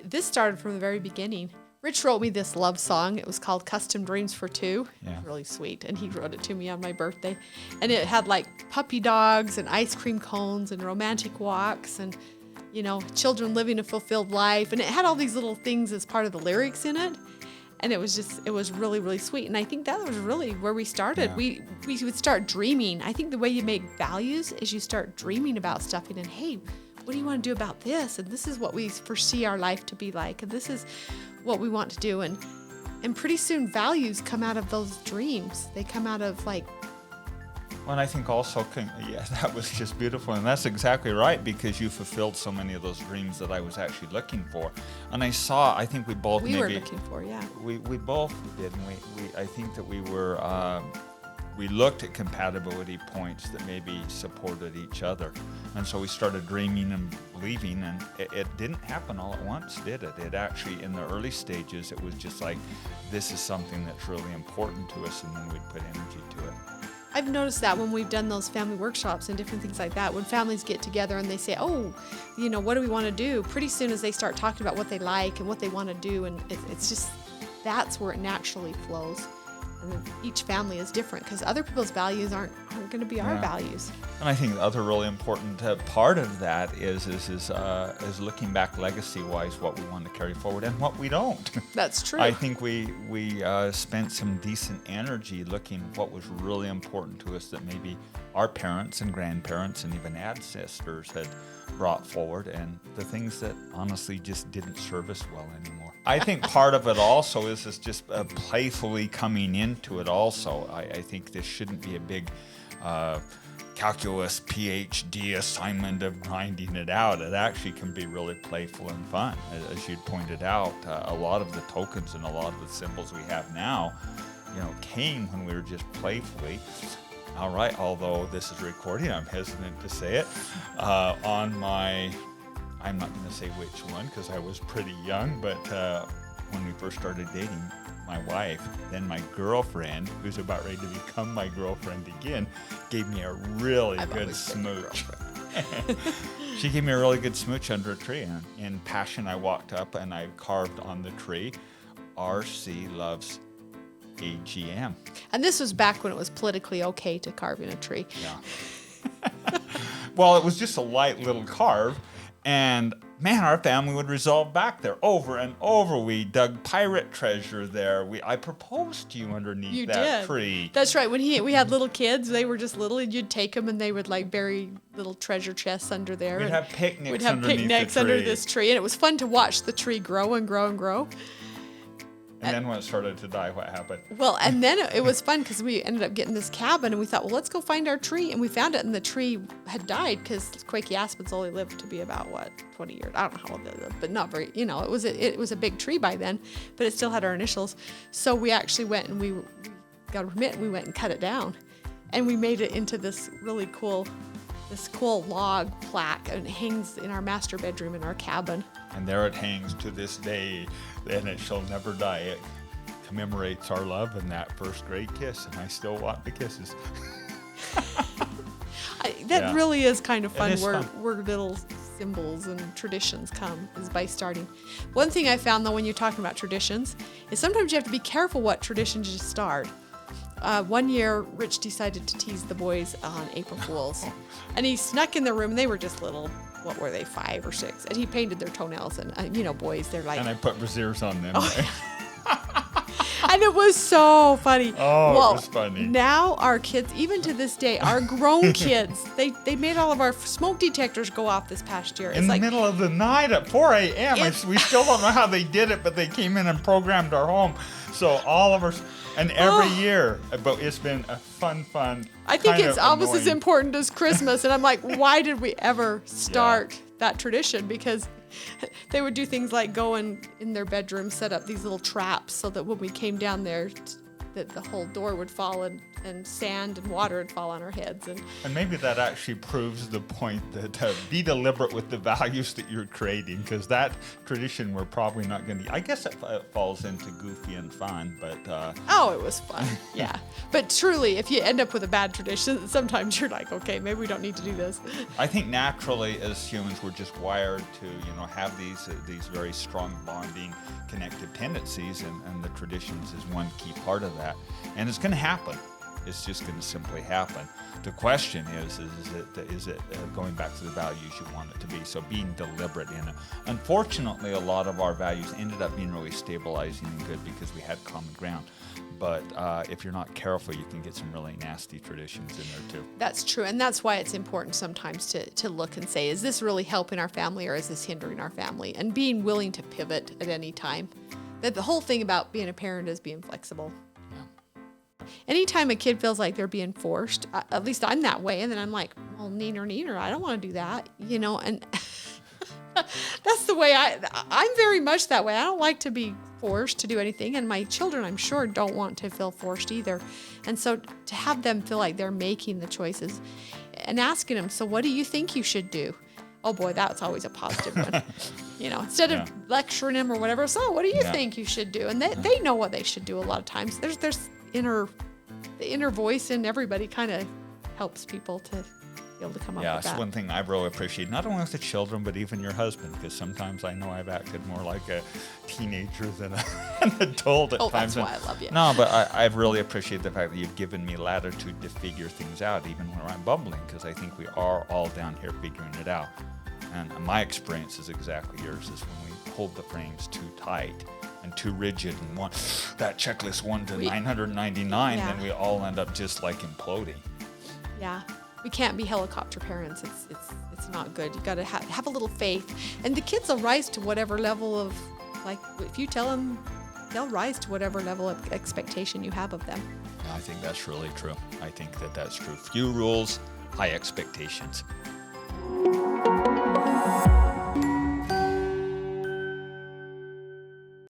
This started from the very beginning. Rich wrote me this love song. It was called Custom Dreams for Two. Yeah. Really sweet. And he wrote it to me on my birthday. And it had like puppy dogs and ice cream cones and romantic walks and, children living a fulfilled life. And it had all these little things as part of the lyrics in it. And it was really, really sweet. And I think that was really where we started. Yeah. We would start dreaming. I think the way you make values is you start dreaming about stuff and then, hey, what do you want to do about this? And this is what we foresee our life to be like. And this is what we want to do. And pretty soon values come out of those dreams. They come out of like... Well, and I think also, that was just beautiful. And that's exactly right, because you fulfilled so many of those dreams that I was actually looking for. And I think we both were looking for, yeah. We both did. And I think that we were... we looked at compatibility points that maybe supported each other. And so we started dreaming and believing, and it didn't happen all at once, did it? It actually, in the early stages, it was just like, this is something that's really important to us, and then we'd put energy to it. I've noticed that when we've done those family workshops and different things like that, when families get together and they say, what do we want to do? Pretty soon as they start talking about what they like and what they want to do, and it's just, that's where it naturally flows. And each family is different because other people's values aren't going to be our values. And I think the other really important part of that is looking back legacy-wise, what we want to carry forward and what we don't. That's true. I think we spent some decent energy looking at what was really important to us that maybe our parents and grandparents and even ancestors had brought forward, and the things that honestly just didn't serve us well anymore. I think part of it also is just playfully coming into it also. I think this shouldn't be a big calculus PhD assignment of grinding it out. It actually can be really playful and fun. As you pointed out, a lot of the tokens and a lot of the symbols we have now, came when we were just playfully. All right, although this is recording, I'm hesitant to say it, I'm not going to say which one because I was pretty young, but when we first started dating, my wife, then my girlfriend, who's about ready to become my girlfriend again, gave me a really good smooch. She gave me a really good smooch under a tree. And in passion, I walked up and I carved on the tree, RC loves AGM. And this was back when it was politically okay to carve in a tree. Yeah. Well, it was just a light little carve. And man, our family would resolve back there over and over. We dug pirate treasure there. I proposed to you underneath that tree. That's right. When we had little kids, they were just little, and you'd take them and they would like bury little treasure chests under there. We'd have picnics under this tree, and it was fun to watch the tree grow and grow and grow. And then when it started to die, what happened? Well, and then it was fun because we ended up getting this cabin, and we thought, well, let's go find our tree. And we found it, and the tree had died because Quakey aspens only lived to be about, 20 years? I don't know how old they lived, but not very, it was a big tree by then, but it still had our initials. So we actually went and we got a permit, and we went and cut it down. And we made it into this really cool log plaque, and it hangs in our master bedroom in our cabin. And there it hangs to this day, and it shall never die. It commemorates our love and that first great kiss, and I still want the kisses. That really is kind of fun fun. where little symbols and traditions come, is by starting. One thing I found, though, when you're talking about traditions, is sometimes you have to be careful what traditions you start. One year, Rich decided to tease the boys on April Fools. And he snuck in their room, and they were just little, what were they, 5 or 6? And he painted their toenails, and, boys, they're like... And I put brassieres on them. And it was so funny. Oh, it was funny. Now our kids, even to this day, our grown kids, they made all of our smoke detectors go off this past year. In the middle of the night at 4 a.m. We still don't know how they did it, but they came in and programmed our home. So all of our... And every year, but it's been a fun. I think it's almost as important as Christmas. And I'm like, why did we ever start that tradition? Because they would do things like go in their bedroom, set up these little traps so that when we came down there, that the whole door would fall and sand and water would fall on our heads. And maybe that actually proves the point that be deliberate with the values that you're creating, because that tradition we're probably not going to, I guess it falls into goofy and fun, but... Oh, it was fun, yeah. But truly, if you end up with a bad tradition, sometimes you're like, okay, maybe we don't need to do this. I think naturally as humans, we're just wired to, have these very strong bonding, connective tendencies, and the traditions is one key part of that. And it's going to happen. It's just going to simply happen. The question is it going back to the values you want it to be? So being deliberate in it. Unfortunately, a lot of our values ended up being really stabilizing and good because we had common ground. But if you're not careful, you can get some really nasty traditions in there too. That's true. And that's why it's important sometimes to look and say, is this really helping our family or is this hindering our family? And being willing to pivot at any time. That the whole thing about being a parent is being flexible. Anytime a kid feels like they're being forced, at least I'm that way, and then I'm like, well, neener, I don't want to do that, and that's the way I'm very much that way. I don't like to be forced to do anything, and my children, I'm sure, don't want to feel forced either. And so to have them feel like they're making the choices and asking them, so what do you think you should do? Oh boy, that's always a positive one. Instead of lecturing them or whatever, so what do you think you should do? And they know what they should do a lot of times. There's the inner voice in everybody kind of helps people to be able to come up with that. Yeah, it's one thing I really appreciate, not only with the children, but even your husband, because sometimes I know I've acted more like a teenager than an adult at times. That's why I love you. No, but I really appreciate the fact that you've given me latitude to figure things out, even when I'm bumbling, because I think we are all down here figuring it out. And my experience is exactly yours, is when we hold the frames too tight and too rigid and want that checklist 1 to 999, then we all end up just like imploding. Yeah, we can't be helicopter parents. It's not good. You got to have a little faith, and the kids will rise to whatever level of, like, if you tell them, they'll rise to whatever level of expectation you have of them. I think that's really true. I think that's true. Few rules, high expectations.